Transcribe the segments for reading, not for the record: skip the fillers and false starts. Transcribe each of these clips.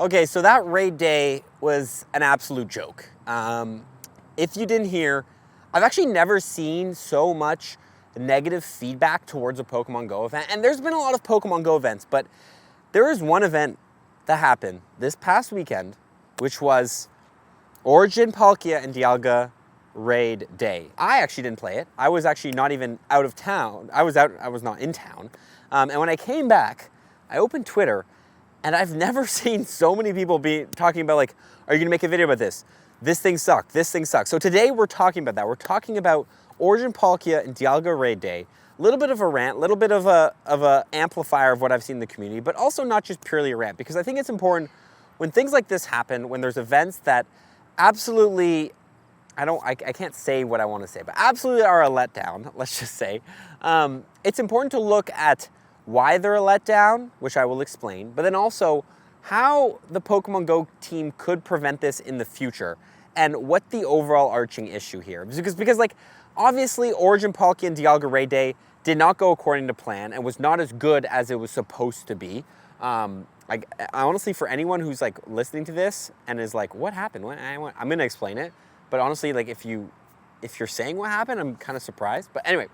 Okay, so that raid day was an absolute joke. If you didn't hear, I've actually never seen so much negative feedback towards a Pokemon Go event. And there's been a lot of Pokemon Go events, but there is one event that happened this past weekend, which was Origin, Palkia, and Dialga raid day. I actually didn't play it. I was actually not even out of town. I was not in town. And when I came back, I opened Twitter, and I've never seen so many people be talking about, like, are you gonna make a video about this? This thing sucked, this thing sucks. So today we're talking about that. We're talking about Origin, Palkia, and Dialga raid day. A little bit of a rant, a little bit of a amplifier of what I've seen in the community, but also not just purely a rant, because I think it's important when things like this happen, when there's events that absolutely, I can't say what I want to say, but absolutely are a letdown, let's just say. It's important to look at why they're a letdown, which I will explain, but then also how the Pokemon Go team could prevent this in the future and what the overall arching issue here. Because like, obviously Origin, Palkia, and Dialga raid day did not go according to plan and was not as good as it was supposed to be. Like, honestly, for anyone who's like listening to this and is like, what happened? I'm gonna explain it. But honestly, like, if you're saying what happened, I'm kind of surprised. But anyway,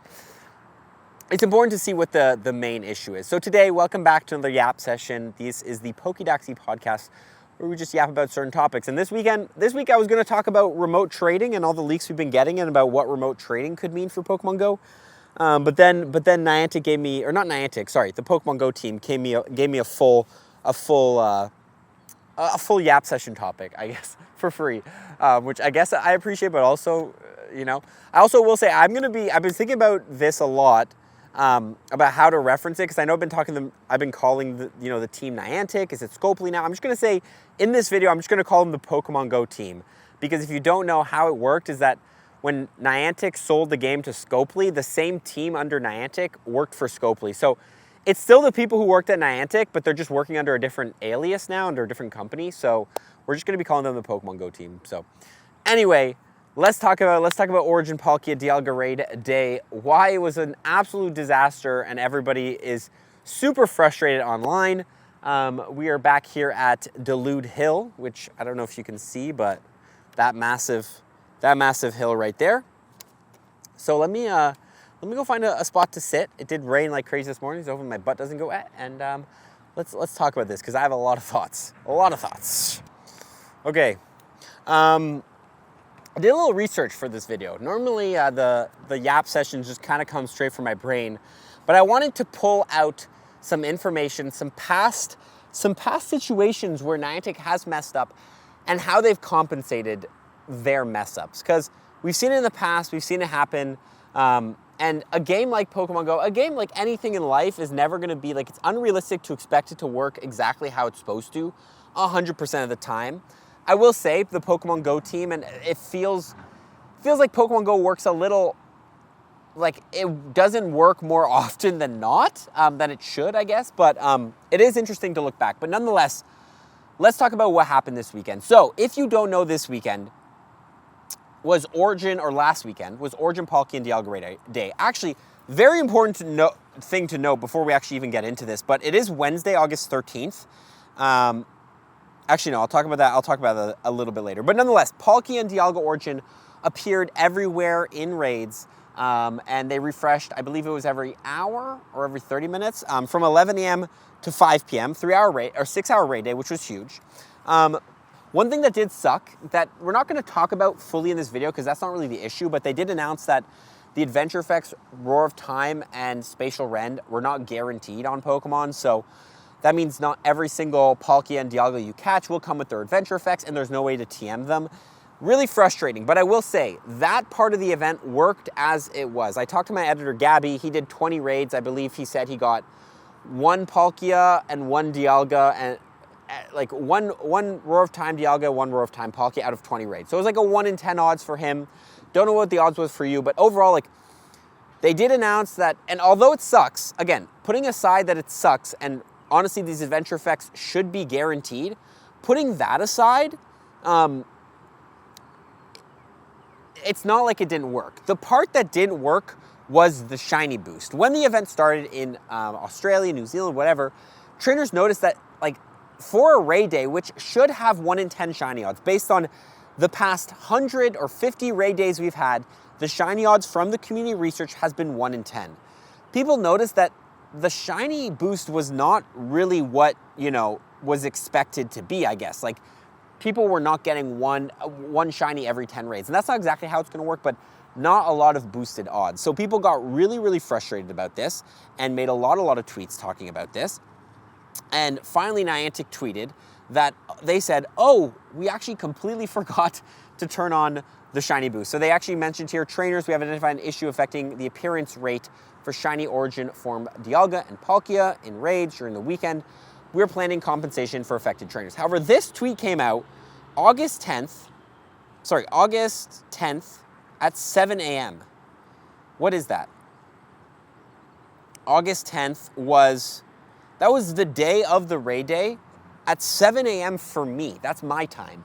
it's important to see what the main issue is. So today, welcome back to another YAP session. This is the Pokédaxy podcast, where we just yap about certain topics. And this week I was going to talk about remote trading and all the leaks we've been getting and about what remote trading could mean for Pokemon Go. But then Niantic gave me, or not Niantic, sorry, the Pokemon Go team gave me a full YAP session topic, I guess, for free, which I guess I appreciate, but also, I also will say I've been thinking about this a lot. About how to reference it, because I know I've been calling the team Niantic. Is it Scopely now? I'm just gonna say in this video, I'm just gonna call them the Pokemon Go team, because if you don't know how it worked, is that when Niantic sold the game to Scopely, the same team under Niantic worked for Scopely. So it's still the people who worked at Niantic, but they're just working under a different alias now, under a different company. So we're just gonna be calling them the Pokemon Go team. So anyway, Let's talk about Origin, Palkia, Dialga raid day, why it was an absolute disaster and everybody is super frustrated online. We are back here at Delude Hill, which I don't know if you can see, but that massive hill right there. So let me go find a spot to sit. It did rain like crazy this morning, so hopefully my butt doesn't go wet. And let's talk about this, because I have a lot of thoughts. Okay. I did a little research for this video. Normally the YAP sessions just kind of come straight from my brain, but I wanted to pull out some information, some past situations where Niantic has messed up and how they've compensated their mess ups. Because we've seen it in the past, we've seen it happen, and a game like Pokemon Go, a game like anything in life, is never gonna be like, it's unrealistic to expect it to work exactly how it's supposed to 100% of the time. I will say the Pokemon Go team, and it feels like Pokemon Go works a little, like it doesn't work more often than not, than it should, I guess. But it is interesting to look back. But nonetheless, let's talk about what happened this weekend. So if you don't know, this weekend was last weekend was Origin, Palkia, and Dialga raid day. Actually, very important thing to note before we actually even get into this, but it is Wednesday, August 13th. Actually, no, I'll talk about that a little bit later. But nonetheless, Palkia and Dialga Origin appeared everywhere in raids, and they refreshed, I believe it was every hour or every 30 minutes, from 11 a.m. to 5 p.m., 6-hour raid day, which was huge. One thing that did suck, that we're not going to talk about fully in this video, because that's not really the issue, but they did announce that the Adventure Effects, Roar of Time, and Spatial Rend were not guaranteed on Pokemon, so that means not every single Palkia and Dialga you catch will come with their Adventure Effects, and there's no way to TM them. Really frustrating, but I will say that part of the event worked as it was. I talked to my editor, Gabby. He did 20 raids. I believe he said he got 1 Palkia and 1 Dialga, and like one Roar of Time Dialga, 1 Roar of Time Palkia out of 20 raids. So it was like a 1 in 10 odds for him. Don't know what the odds was for you, but overall, like, they did announce that, and although it sucks, again, putting aside that it sucks, and honestly, these Adventure Effects should be guaranteed, putting that aside, it's not like it didn't work. The part that didn't work was the shiny boost. When the event started in Australia, New Zealand, whatever, trainers noticed that, like, for a raid day, which should have 1 in 10 shiny odds, based on the past 100 or 50 raid days we've had, the shiny odds from the community research has been 1 in 10. People noticed that the shiny boost was not really what, was expected to be, I guess. Like, people were not getting one shiny every 10 raids. And that's not exactly how it's going to work, but not a lot of boosted odds. So people got really, really frustrated about this and made a lot of tweets talking about this. And finally, Niantic tweeted that they said, oh, we actually completely forgot to turn on the shiny boost. So they actually mentioned here, trainers, we have identified an issue affecting the appearance rate for shiny origin form Dialga and Palkia in raids during the weekend. We're planning compensation for affected trainers. However, this tweet came out August 10th at 7 a.m. What is that? August 10th was the day of the raid day at 7 a.m. for me. That's my time,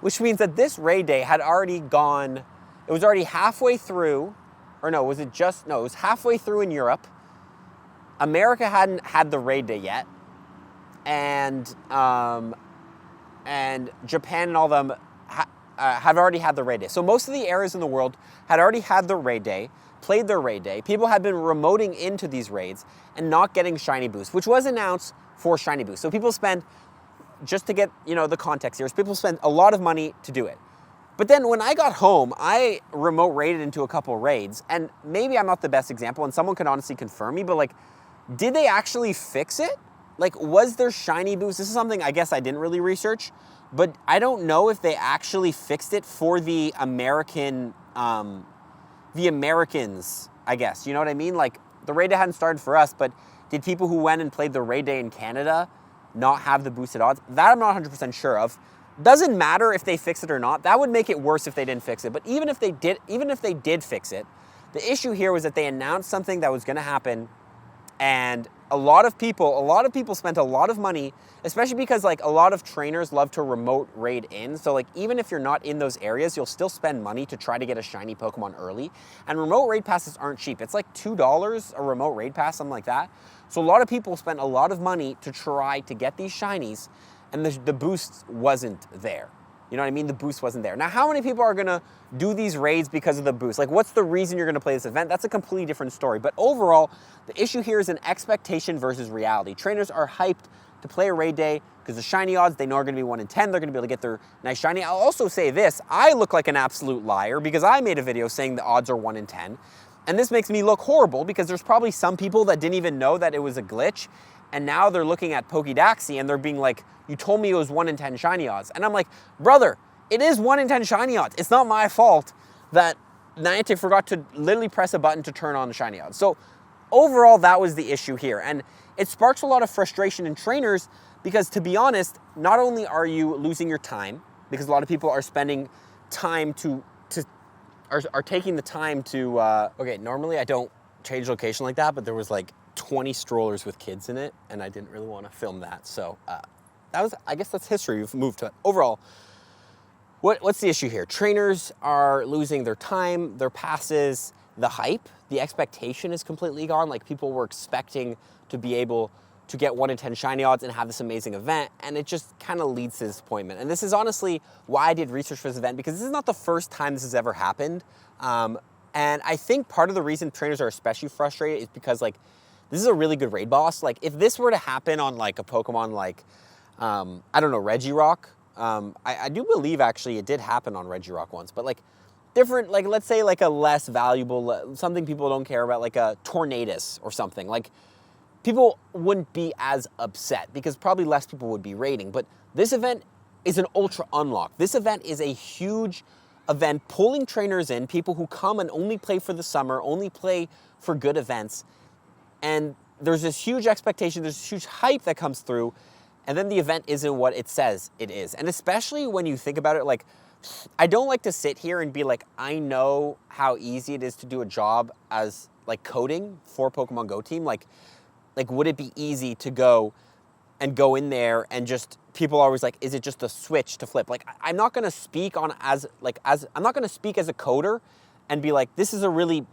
which means that this raid day had already gone, it was already halfway through, or no, it was halfway through in Europe. America hadn't had the raid day yet, and Japan and all them had already had the raid day. So most of the areas in the world had already had their raid day, played their raid day. People had been remoting into these raids and not getting shiny boost, which was announced for shiny boost. So people spend, just to get the context here, is people spend a lot of money to do it. But then when I got home, I remote raided into a couple raids, and maybe I'm not the best example, and someone could honestly confirm me, but like, did they actually fix it? Like, was there shiny boost? This is something I guess I didn't really research, but I don't know if they actually fixed it for the Americans, I guess. You know what I mean? Like, the raid day hadn't started for us, but did people who went and played the raid day in Canada not have the boosted odds? That I'm not 100% sure of. Doesn't matter if they fix it or not. That would make it worse if they didn't fix it. But even if they did fix it, the issue here was that they announced something that was going to happen, and a lot of people spent a lot of money, especially because like a lot of trainers love to remote raid in. So like, even if you're not in those areas, you'll still spend money to try to get a shiny Pokemon early. And remote raid passes aren't cheap. It's like $2 a remote raid pass, something like that. So a lot of people spent a lot of money to try to get these shinies, and the boost wasn't there. You know what I mean? The boost wasn't there. Now, how many people are gonna do these raids because of the boost? Like, what's the reason you're gonna play this event? That's a completely different story. But overall, the issue here is an expectation versus reality. Trainers are hyped to play a raid day because the shiny odds, they know are gonna be 1 in 10. They're gonna be able to get their nice shiny. I'll also say this, I look like an absolute liar because I made a video saying the odds are 1 in 10. And this makes me look horrible because there's probably some people that didn't even know that it was a glitch, and now they're looking at Pokédaxi and they're being like, you told me it was 1 in 10 shiny odds. And I'm like, brother, it is 1 in 10 shiny odds. It's not my fault that Niantic forgot to literally press a button to turn on the shiny odds. So overall, that was the issue here. And it sparks a lot of frustration in trainers because, to be honest, not only are you losing your time, because a lot of people are spending time are taking the time to, okay, normally I don't change location like that, but there was like 20 strollers with kids in it, and I didn't really want to film that. So I guess that's history. We've moved to it. Overall, what's the issue here? Trainers are losing their time, their passes, the hype, the expectation is completely gone. Like, people were expecting to be able to get 1 in 10 shiny odds and have this amazing event, and it just kind of leads to disappointment. And this is honestly why I did research for this event, because this is not the first time this has ever happened. And I think part of the reason trainers are especially frustrated is because, like, this is a really good raid boss. Like, if this were to happen on like a Pokemon like, I don't know, Regirock. I do believe actually it did happen on Regirock once, but like different, like let's say like a less valuable, something people don't care about, like a Tornadus or something. Like, people wouldn't be as upset because probably less people would be raiding. But this event is an ultra unlock. This event is a huge event pulling trainers in, people who come and only play for the summer, only play for good events. And there's this huge expectation, there's this huge hype that comes through, and then the event isn't what it says it is. And especially when you think about it, like, I don't like to sit here and be like, I know how easy it is to do a job as like coding for Pokemon Go team. Like would it be easy to go in there and just, people are always like, is it just a switch to flip? Like, I'm not gonna speak I'm not gonna speak as a coder and be like, this is a really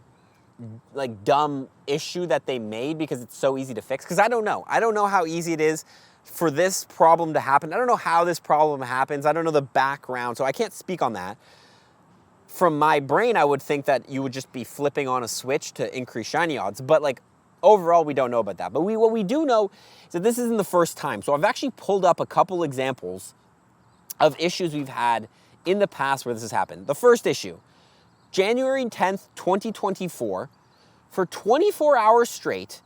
like dumb issue that they made because it's so easy to fix, because I don't know how easy it is. for this problem to happen. I don't know how this problem happens. I don't know the background, so I can't speak on that. From my brain, I would think that you would just be flipping on a switch to increase shiny odds, but like overall, we don't know about that. But what we do know is that this isn't the first time. So I've actually pulled up a couple examples of issues we've had in the past where this has happened. The first issue, January 10th, 2024, for 24 hours straight,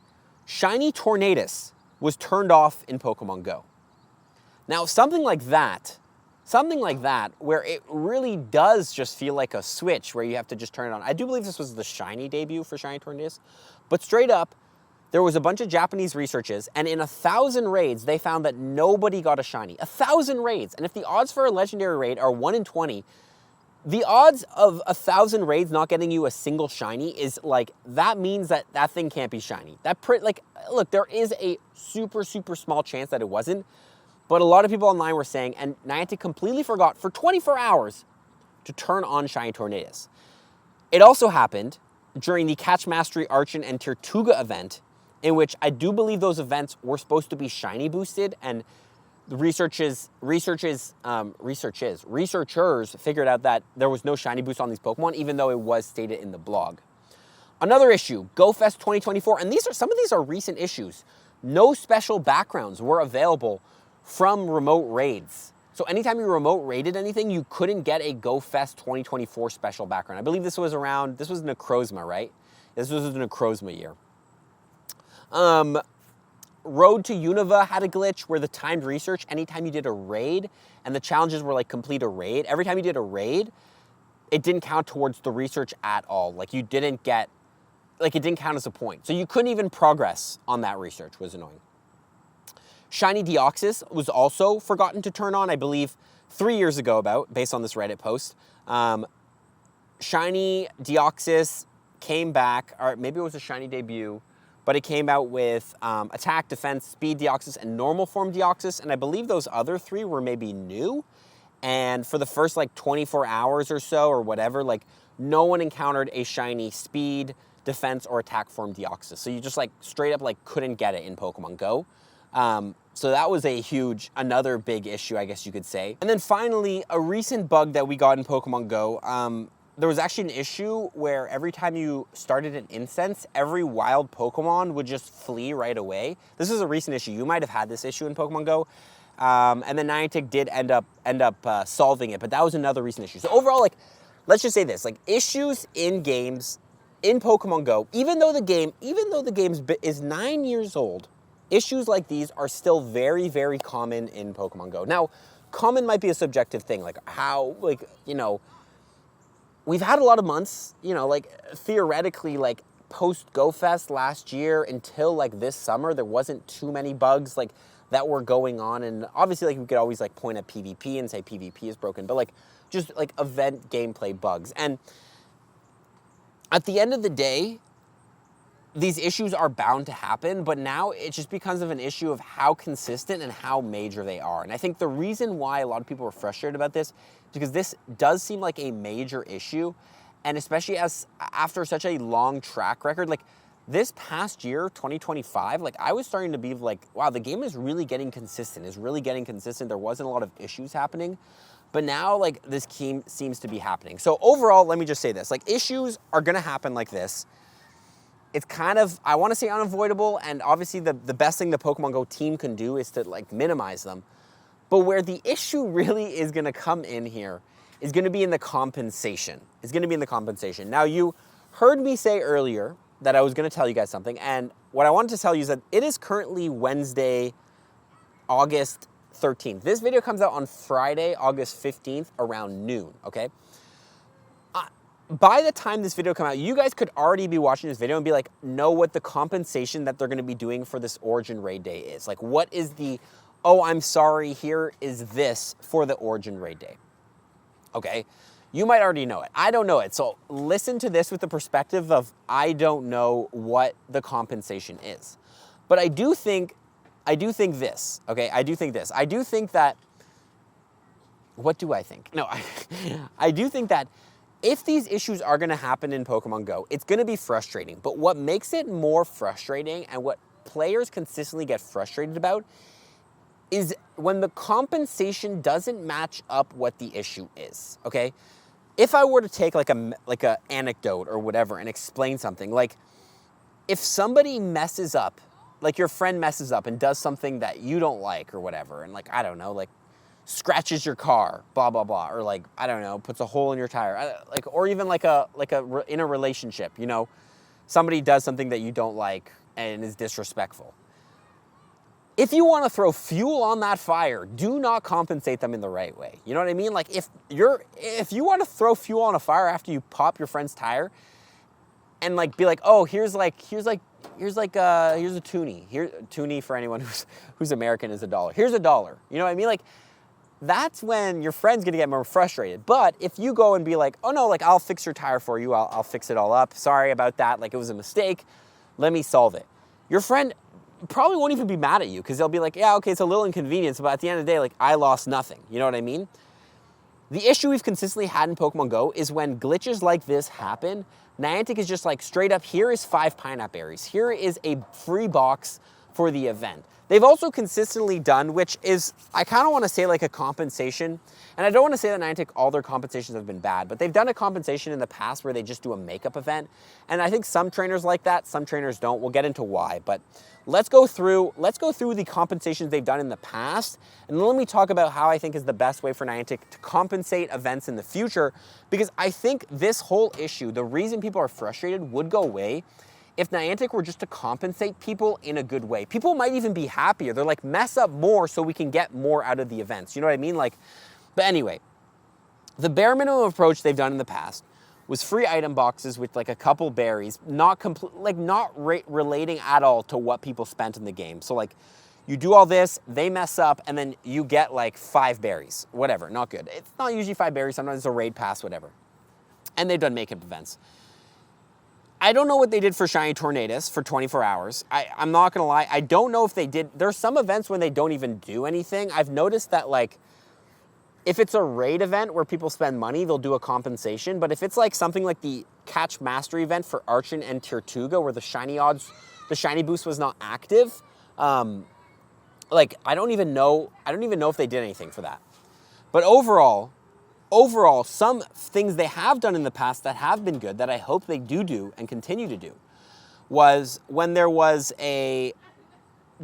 shiny Tornadus was turned off in Pokemon Go. Now, something like that, where it really does just feel like a switch where you have to just turn it on. I do believe this was the shiny debut for shiny Tornadus, but straight up, there was a bunch of Japanese researchers, and in 1,000 raids, they found that nobody got a shiny. 1,000 raids, and if the odds for a legendary raid are 1 in 20, the odds of 1,000 raids not getting you a single shiny is like, that means that that thing can't be shiny. Look, there is a super, super small chance that it wasn't, but a lot of people online were saying, and Niantic completely forgot for 24 hours to turn on shiny Tornadus. It also happened during the Catch Mastery Archon and Tortuga event, in which I do believe those events were supposed to be shiny boosted, and the researchers figured out that there was no shiny boost on these Pokemon, even though it was stated in the blog. Another issue, GoFest 2024, and some of these are recent issues. No special backgrounds were available from remote raids. So anytime you remote raided anything, you couldn't get a GoFest 2024 special background. I believe this was Necrozma, right? This was the Necrozma year. Road to Unova had a glitch where the timed research, anytime you did a raid, and the challenges were like complete a raid, every time you did a raid, it didn't count towards the research at all. Like it didn't count as a point. So you couldn't even progress on that research, was annoying. Shiny Deoxys was also forgotten to turn on, I believe, 3 years ago based on this Reddit post. Shiny Deoxys came back, or maybe it was a shiny debut, but it came out with attack, defense, speed Deoxys, and normal form Deoxys, and I believe those other 3 were maybe new, and for the first like 24 hours or so, or whatever, like no one encountered a shiny speed, defense, or attack form Deoxys, so you just like straight up like couldn't get it in Pokemon Go. So that was another big issue, I guess you could say. And then finally, a recent bug that we got in Pokemon Go, there was actually an issue where every time you started an instance, every wild Pokemon would just flee right away. This is a recent issue. You might have had this issue in Pokemon Go. And then Niantic did end up solving it, but that was another recent issue. So overall, like, let's just say this, like issues in games in Pokemon Go, even though the game is 9 years old, issues like these are still very, very common in Pokemon Go. Now, common might be a subjective thing, like how, like, you know, we've had a lot of months, you know, like theoretically, like post GoFest last year until like this summer, there wasn't too many bugs like that were going on. And obviously like we could always like point at PvP and say PvP is broken, but like just like event gameplay bugs. And at the end of the day, these issues are bound to happen, but now it just becomes of an issue of how consistent and how major they are. And I think the reason why a lot of people are frustrated about this is because this does seem like a major issue, and especially after such a long track record, like this past year, 2025, like I was starting to be like, wow, the game is really getting consistent, There wasn't a lot of issues happening, but now like this seems to be happening. So overall, let me just say this, like issues are gonna happen like this. It's kind of, I want to say unavoidable, and obviously the best thing the Pokemon Go team can do is to like minimize them. But where the issue really is going to come in here is going to be in the compensation. Now, you heard me say earlier that I was going to tell you guys something, and what I wanted to tell you is that it is currently Wednesday, August 13th. This video comes out on Friday, August 15th around noon, okay? By the time this video comes out, you guys could already be watching this video and be like, know what the compensation that they're going to be doing for this Origin Raid Day is. Like, what is the, oh, I'm sorry, here is this for the Origin Raid Day. Okay? You might already know it. I don't know it. So listen to this with the perspective of, I don't know what the compensation is. But I do think this, okay? I do think that, what do I think? No, I do think that if these issues are going to happen in Pokemon Go, it's going to be frustrating. But what makes it more frustrating and what players consistently get frustrated about is when the compensation doesn't match up what the issue is, okay? If I were to take like a anecdote or whatever and explain something, like if somebody messes up, like your friend messes up and does something that you don't like or whatever, and like, I don't know, like scratches your car, blah, blah, blah, or like, I don't know, puts a hole in your tire, like, or even in a relationship, you know, somebody does something that you don't like and is disrespectful. If you want to throw fuel on that fire, do not compensate them in the right way. You know what I mean? Like if you want to throw fuel on a fire after you pop your friend's tire and like be like, oh, here's a toonie. Toonie for anyone who's American is $1. Here's $1. You know what I mean? Like that's when your friend's gonna get more frustrated. But if you go and be like, oh no, like I'll fix your tire for you, I'll fix it all up. Sorry about that. Like it was a mistake. Let me solve it. Your friend probably won't even be mad at you because they'll be like, yeah, okay, it's a little inconvenience, but at the end of the day, like I lost nothing. You know what I mean? The issue we've consistently had in Pokemon Go is when glitches like this happen, Niantic is just like straight up, here is 5 pineapple berries. Here is a free box for the event. They've also consistently done, which is, I kind of want to say like a compensation, and I don't want to say that Niantic, all their compensations have been bad, but they've done a compensation in the past where they just do a makeup event, and I think some trainers like that, some trainers don't. We'll get into why, but let's go through the compensations they've done in the past, and let me talk about how I think is the best way for Niantic to compensate events in the future, because I think this whole issue, the reason people are frustrated, would go away if Niantic were just to compensate people in a good way. People might even be happier. They're like, mess up more so we can get more out of the events. You know what I mean? Like, but anyway, the bare minimum approach they've done in the past was free item boxes with like a couple berries, not relating at all to what people spent in the game. So like, you do all this, they mess up, and then you get like 5 berries, whatever, not good. It's not usually 5 berries, sometimes it's a raid pass, whatever. And they've done makeup events. I don't know what they did for Shiny Tornadus for 24 hours. I'm not gonna lie, I don't know if they did. There's some events when they don't even do anything. I've noticed that like, if it's a raid event where people spend money, they'll do a compensation. But if it's like something like the Catch Mastery event for Archon and Tirtuga, where the shiny boost was not active, like I don't even know if they did anything for that. But overall, some things they have done in the past that have been good, that I hope they do and continue to do, was when there was a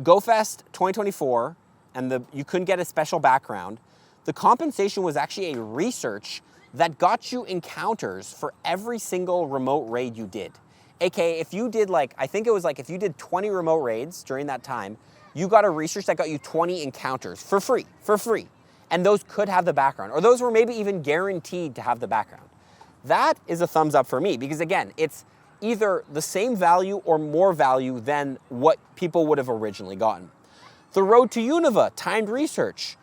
GoFest 2024 and you couldn't get a special background, the compensation was actually a research that got you encounters for every single remote raid you did. AKA, if you did if you did 20 remote raids during that time, you got a research that got you 20 encounters for free. And those could have the background, or those were maybe even guaranteed to have the background. That is a thumbs up for me, because again, it's either the same value or more value than what people would have originally gotten. The Road to Unova timed research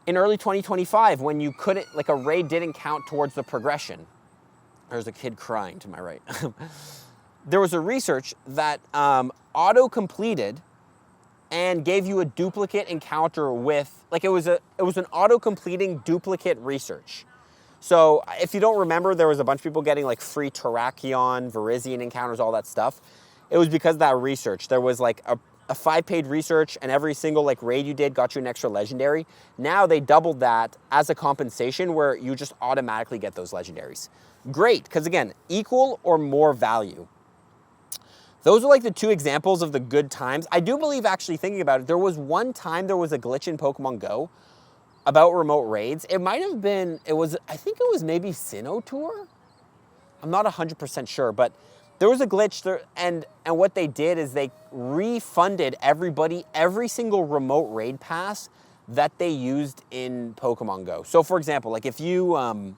in early 2025, when you couldn't, like a raid didn't count towards the progression. There's a kid crying to my right. There was a research that auto-completed and gave you a duplicate encounter with, like it was an auto-completing duplicate research. So if you don't remember, there was a bunch of people getting like free Terrakion, Virizion encounters, all that stuff. It was because of that research. There was like a 5-page research, and every single like raid you did got you an extra legendary. Now they doubled that as a compensation where you just automatically get those legendaries. Great, because again, equal or more value. Those are like the 2 examples of the good times. I do believe, actually thinking about it, there was one time there was a glitch in Pokemon Go about remote raids. It might have been, I think it was maybe Sinnoh Tour? I'm not 100% sure, but there was a glitch there, and what they did is they refunded everybody every single remote raid pass that they used in Pokemon Go. So for example, like if you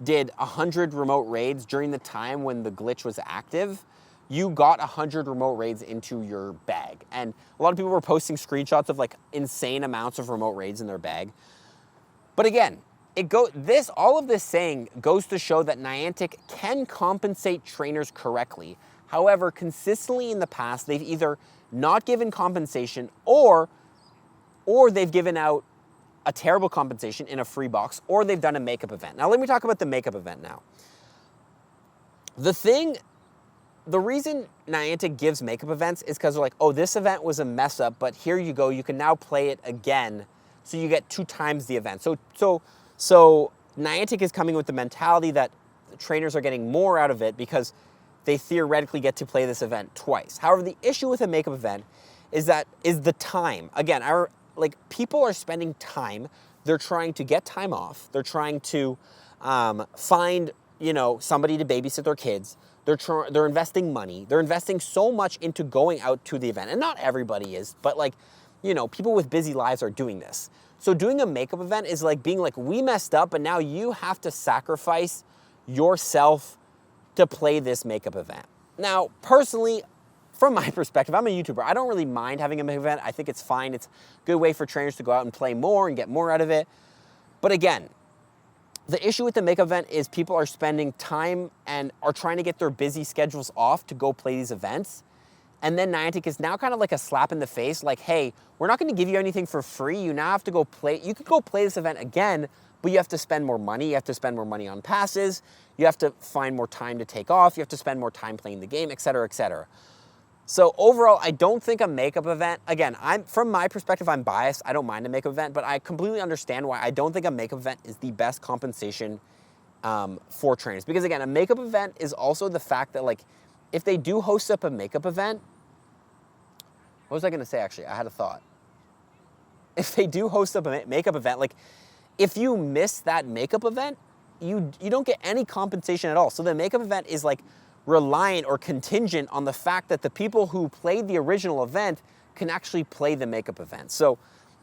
did 100 remote raids during the time when the glitch was active, you got 100 remote raids into your bag. And a lot of people were posting screenshots of like insane amounts of remote raids in their bag. But again, all of this saying goes to show that Niantic can compensate trainers correctly. However, consistently in the past, they've either not given compensation or they've given out a terrible compensation in a free box, or they've done a makeup event. Now let me talk about the makeup event now. The thing the reason Niantic gives makeup events is because they're like, oh, this event was a mess up, but here you go, you can now play it again, so you get 2 times the event. So Niantic is coming with the mentality that trainers are getting more out of it because they theoretically get to play this event twice. However, the issue with a makeup event is the time. Again, people are spending time. They're trying to get time off. They're trying to find, somebody to babysit their kids. They're investing money. They're investing so much into going out to the event. And not everybody is, but people with busy lives are doing this. So doing a makeup event is like being like, we messed up, but now you have to sacrifice yourself to play this makeup event. Now, personally, from my perspective, I'm a YouTuber. I don't really mind having a makeup event. I think it's fine. It's a good way for trainers to go out and play more and get more out of it. But again, the issue with the makeup event is people are spending time and are trying to get their busy schedules off to go play these events. And then Niantic is now kind of like a slap in the face, like, hey, we're not going to give you anything for free. You now have to go play. You could go play this event again, but you have to spend more money. You have to spend more money on passes. You have to find more time to take off. You have to spend more time playing the game, et cetera, et cetera. So overall, I don't think a makeup event, again, from my perspective, I'm biased. I don't mind a makeup event, but I completely understand why I don't think a makeup event is the best compensation for trainers. Because again, a makeup event is also the fact that if they do host up a makeup event, what was I going to say actually? I had a thought. If they do host up a makeup event, if you miss that makeup event, you don't get any compensation at all. So the makeup event is reliant or contingent on the fact that the people who played the original event can actually play the makeup event. So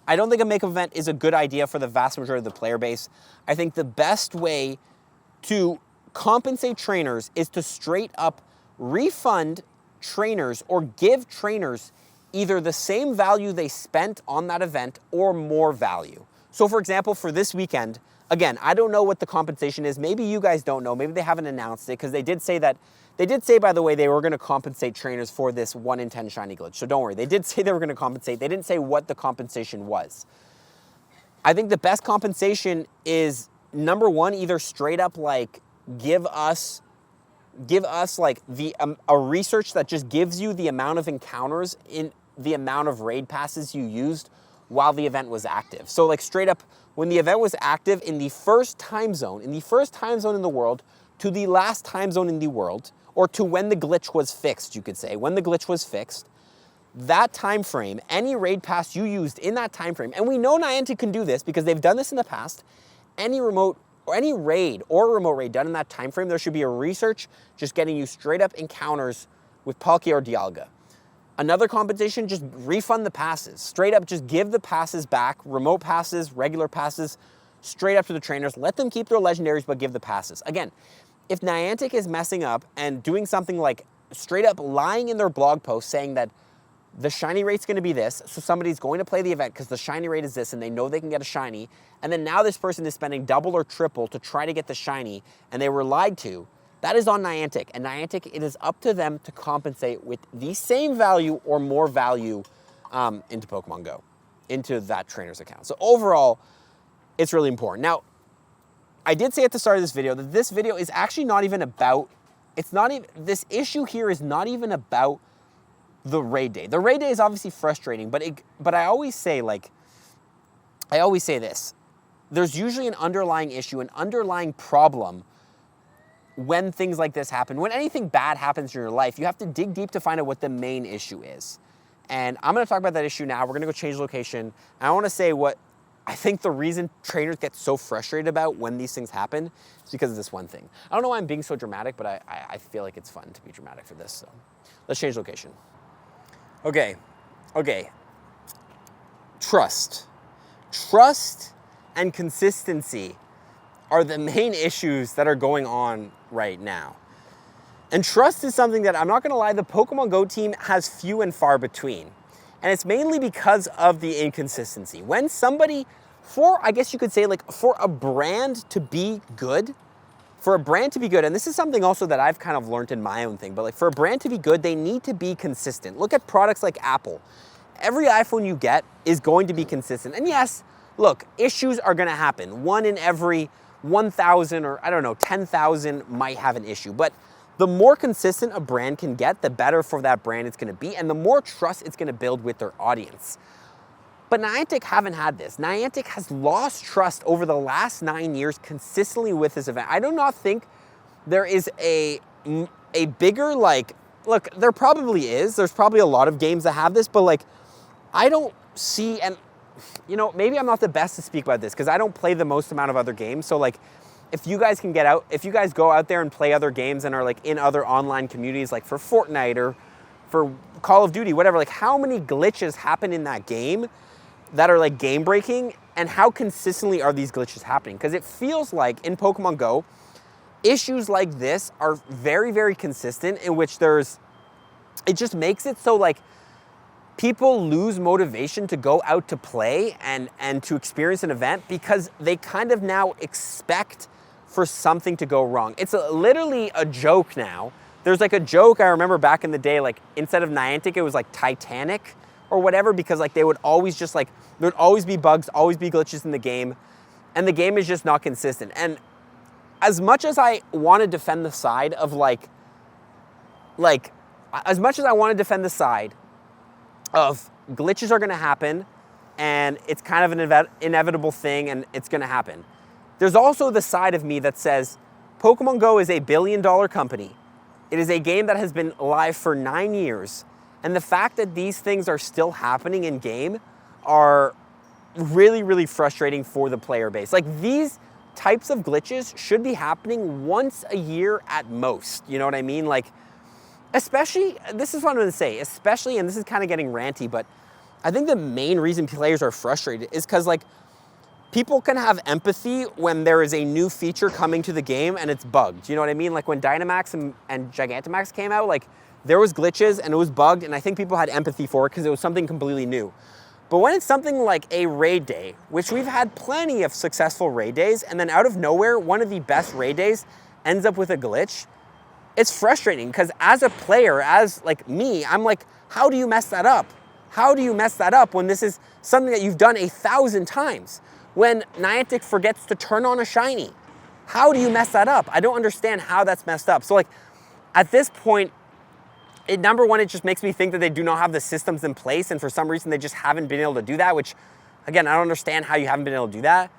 I don't think a makeup event is a good idea for the vast majority of the player base. I think the best way to compensate trainers is to straight up refund trainers or give trainers either the same value they spent on that event or more value. So for example, for this weekend, again, I don't know what the compensation is. Maybe you guys don't know. Maybe they haven't announced it because they did say, by the way, they were going to compensate trainers for this 1 in 10 shiny glitch. So don't worry. They did say they were going to compensate. They didn't say what the compensation was. I think the best compensation is, number one, either straight up give us a research that just gives you the amount of encounters in the amount of raid passes you used while the event was active. So straight up, when the event was active in the first time zone in the world to the last time zone in the world, or to when the glitch was fixed, you could say, when the glitch was fixed, that time frame, any raid pass you used in that time frame, and we know Niantic can do this because they've done this in the past, any raid or remote raid done in that time frame, there should be a research just getting you straight up encounters with Palkia or Dialga. Another compensation, just refund the passes. Straight up, just give the passes back, remote passes, regular passes, straight up to the trainers. Let them keep their legendaries, but give the passes. Again, if Niantic is messing up and doing something like straight up lying in their blog post saying that the shiny rate's going to be this, so somebody's going to play the event because the shiny rate is this and they know they can get a shiny, and then now this person is spending double or triple to try to get the shiny and they were lied to, that is on Niantic. And Niantic, it is up to them to compensate with the same value or more value into Pokemon Go, into that trainer's account. So overall, it's really important. Now, I did say at the start of this video that this video is actually not even about, this issue here is not even about the raid day. The raid day is obviously frustrating, but I always say this. There's usually an underlying issue, an underlying problem when things like this happen. When anything bad happens in your life, you have to dig deep to find out what the main issue is. And I'm going to talk about that issue now. We're going to go change location. And I want to say what I think the reason trainers get so frustrated about when these things happen is because of this one thing. I don't know why I'm being so dramatic, but I feel like it's fun to be dramatic for this. So let's change location. Okay. Trust and consistency are the main issues that are going on right now. And trust is something that, I'm not going to lie, the Pokemon Go team has few and far between. And it's mainly because of the inconsistency. When somebody, I guess you could say for a brand to be good, and this is something also that I've kind of learned in my own thing, but for a brand to be good, they need to be consistent. Look at products like Apple. Every iPhone you get is going to be consistent. And yes, look, issues are going to happen. 1 in every 1,000 or 10,000 might have an issue. But the more consistent a brand can get, the better for that brand it's going to be, and the more trust it's going to build with their audience. But Niantic haven't had this. Niantic has lost trust over the last 9 years consistently with this event. I do not think there is a bigger, like, look, there probably is. There's probably a lot of games that have this, but like, I don't see, and you know, maybe I'm not the best to speak about this because I don't play the most amount of other games. So like, if you guys can get out, if you guys go out there and play other games and are like in other online communities, like for Fortnite or for Call of Duty, whatever, like how many glitches happen in that game that are like game breaking, and how consistently are these glitches happening? Because it feels like in Pokemon Go, issues like this are very, very consistent, in which it just makes it so like people lose motivation to go out to play and to experience an event because they kind of now expect for something to go wrong. It's literally a joke now. There's like a joke I remember back in the day, like instead of Niantic, it was like Titanic or whatever, because like they would always just like, there would always be bugs, always be glitches in the game, and the game is just not consistent. And as much as I want to defend the side of as much as I want to defend the side of glitches are going to happen and it's kind of an inevitable thing and it's going to happen, there's also the side of me that says Pokemon Go is a billion-dollar company. It is a game that has been live for 9 years. And the fact that these things are still happening in game are really, really frustrating for the player base. Like, these types of glitches should be happening once a year at most. You know what I mean? Like, especially, this is what I'm going to say, especially, and this is kind of getting ranty, but I think the main reason players are frustrated is because, like, people can have empathy when there is a new feature coming to the game and it's bugged. You know what I mean? Like, when Dynamax and Gigantamax came out, like, there was glitches and it was bugged, and I think people had empathy for it because it was something completely new. But when it's something like a raid day, which we've had plenty of successful raid days, and then out of nowhere, one of the best raid days ends up with a glitch, it's frustrating because as a player, as like me, I'm like, how do you mess that up? How do you mess that up when this is something that you've done 1,000 times? When Niantic forgets to turn on a shiny, how do you mess that up? I don't understand how that's messed up. So like, at this point, number one, it just makes me think that they do not have the systems in place, and for some reason they just haven't been able to do that, which, again, I don't understand how you haven't been able to do that.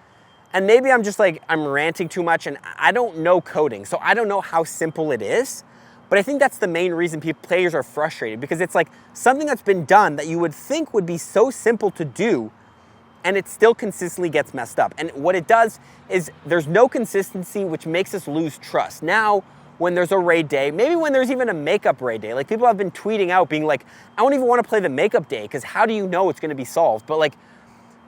And maybe I'm just like, I'm ranting too much, and I don't know coding, so I don't know how simple it is, but I think that's the main reason players are frustrated, because it's like something that's been done that you would think would be so simple to do, and it still consistently gets messed up. And what it does is there's no consistency, which makes us lose trust. Now, when there's a raid day, maybe when there's even a makeup raid day, like people have been tweeting out being like, I don't even want to play the makeup day because how do you know it's going to be solved? But like,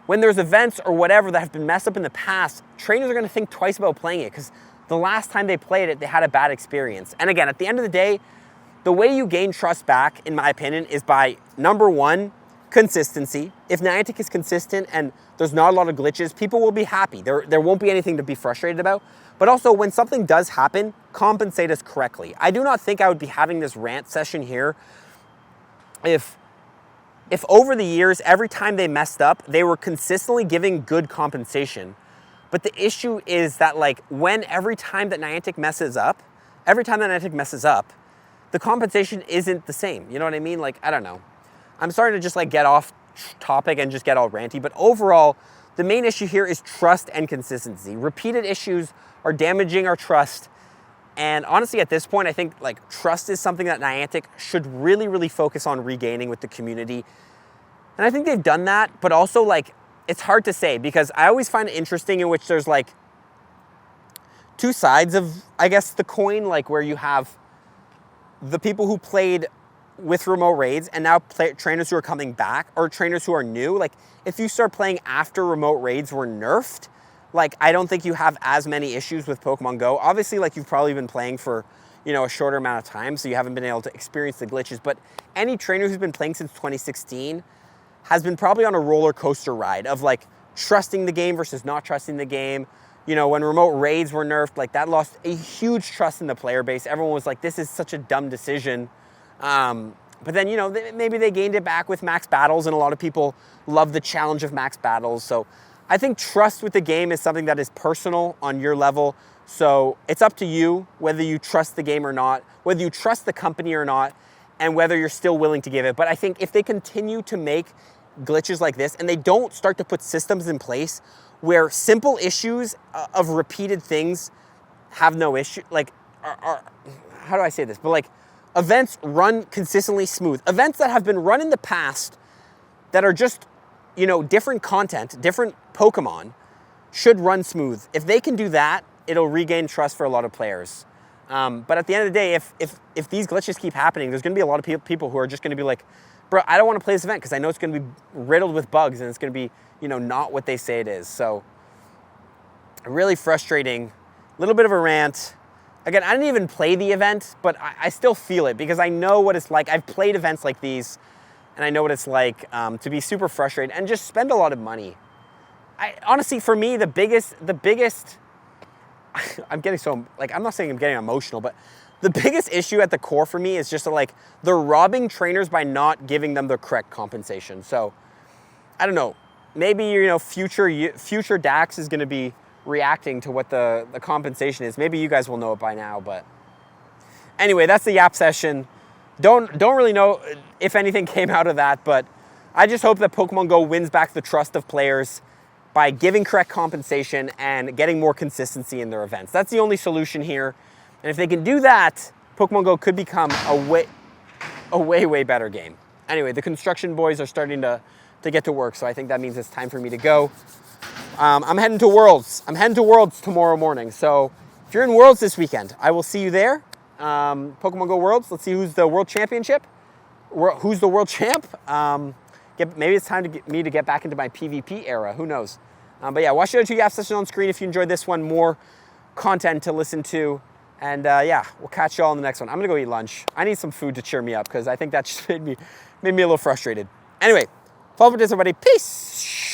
when there's events or whatever that have been messed up in the past, trainers are going to think twice about playing it because the last time they played it, they had a bad experience. And again, at the end of the day, the way you gain trust back, in my opinion, is by, number one, consistency. If Niantic is consistent and there's not a lot of glitches, people will be happy. There won't be anything to be frustrated about. But also, when something does happen, compensate us correctly. I do not think I would be having this rant session here if over the years, every time they messed up, they were consistently giving good compensation. But the issue is that, like, every time that Niantic messes up, the compensation isn't the same. You know what I mean? Like, I don't know. I'm starting to just like get off topic and just get all ranty, but overall, the main issue here is trust and consistency. Repeated issues are damaging our trust. And honestly, at this point, I think like trust is something that Niantic should really, really focus on regaining with the community. And I think they've done that, but also like, it's hard to say because I always find it interesting in which there's like two sides of, I guess, the coin, like where you have the people who played with remote raids and now trainers who are coming back or trainers who are new. Like if you start playing after remote raids were nerfed, like I don't think you have as many issues with Pokemon Go. Obviously, like you've probably been playing for, you know, a shorter amount of time, so you haven't been able to experience the glitches, but any trainer who's been playing since 2016 has been probably on a roller coaster ride of like trusting the game versus not trusting the game. You know, when remote raids were nerfed, like that lost a huge trust in the player base. Everyone was like, this is such a dumb decision. But then, you know, maybe they gained it back with max battles, and a lot of people love the challenge of max battles. So I think trust with the game is something that is personal on your level. So it's up to you whether you trust the game or not, whether you trust the company or not, and whether you're still willing to give it. But I think if they continue to make glitches like this and they don't start to put systems in place where simple issues of repeated things have no issue, like, how do I say this? But like, events run consistently smooth. Events that have been run in the past that are just, you know, different content, different Pokemon, should run smooth. If they can do that, it'll regain trust for a lot of players. But at the end of the day, if these glitches keep happening, there's going to be a lot of people who are just going to be like, bro, I don't want to play this event because I know it's going to be riddled with bugs and it's going to be, you know, not what they say it is. So really frustrating. A little bit of a rant. Again, I didn't even play the event, but I still feel it because I know what it's like. I've played events like these, and I know what it's like to be super frustrated and just spend a lot of money. Honestly, for me, the biggest, I'm getting so, like, I'm not saying I'm getting emotional, but the biggest issue at the core for me is just like they're robbing trainers by not giving them the correct compensation. So I don't know, maybe, you know, future Dax is going to be reacting to what the compensation is. Maybe you guys will know it by now, but anyway, that's the YAP session. Don't really know if anything came out of that, but I just hope that Pokemon Go wins back the trust of players by giving correct compensation and getting more consistency in their events. That's the only solution here. And if they can do that, Pokemon Go could become a way better game. Anyway, the construction boys are starting to get to work, so I think that means it's time for me to go. I'm heading to Worlds. I'm heading to Worlds tomorrow morning. So if you're in Worlds this weekend, I will see you there. Pokemon Go Worlds. Let's see who's the world championship. Who's the world champ? Maybe it's time to me to get back into my PvP era. Who knows? But yeah, watch the other two YAP sessions on screen if you enjoyed this one. More content to listen to. And yeah, we'll catch you all in the next one. I'm going to go eat lunch. I need some food to cheer me up because I think that just made me a little frustrated. Anyway, follow up with this, everybody. Peace.